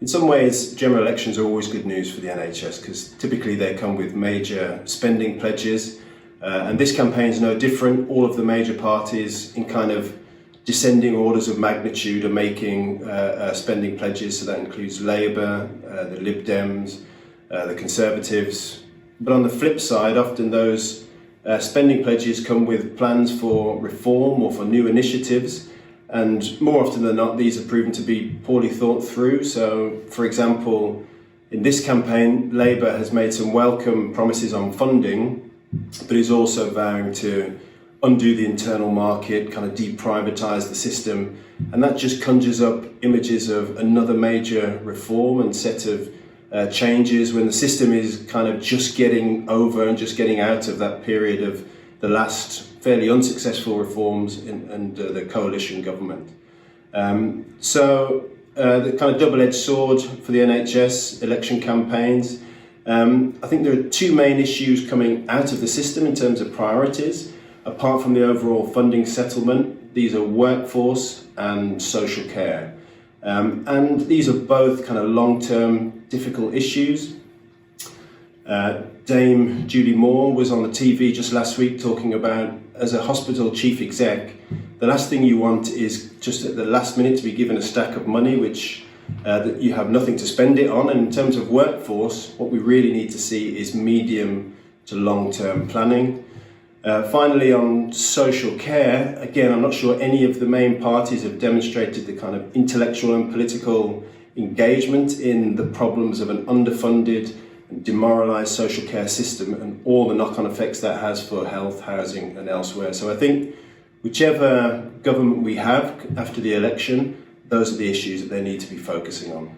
In some ways, general elections are always good news for the NHS because typically they come with major spending pledges, and this campaign is no different. All of the major parties in kind of descending orders of magnitude are making spending pledges, so that includes Labour, the Lib Dems, the Conservatives. But on the flip side, often those spending pledges come with plans for reform or for new initiatives, and more often than not these are proven to be poorly thought through. So, for example, in this campaign, Labour has made some welcome promises on funding, but is also vowing to undo the internal market, kind of deprivatise the system, and that just conjures up images of another major reform and set of changes when the system is kind of just getting over and just getting out of that period of the last fairly unsuccessful reforms and the coalition government. So the kind of double-edged sword for the NHS election campaigns. I think there are two main issues coming out of the system in terms of priorities. Apart from the overall funding settlement, these are workforce and social care. And these are both kind of long-term difficult issues. Dame Julie Moore was on the TV just last week talking about, as a hospital chief exec, the last thing you want is just at the last minute to be given a stack of money which that you have nothing to spend it on. And in terms of workforce, what we really need to see is medium to long-term planning. Finally, on social care, again, I'm not sure any of the main parties have demonstrated the kind of intellectual and political engagement in the problems of an underfunded and demoralised social care system and all the knock-on effects that has for health, housing and elsewhere. So I think whichever government we have after the election, those are the issues that they need to be focusing on.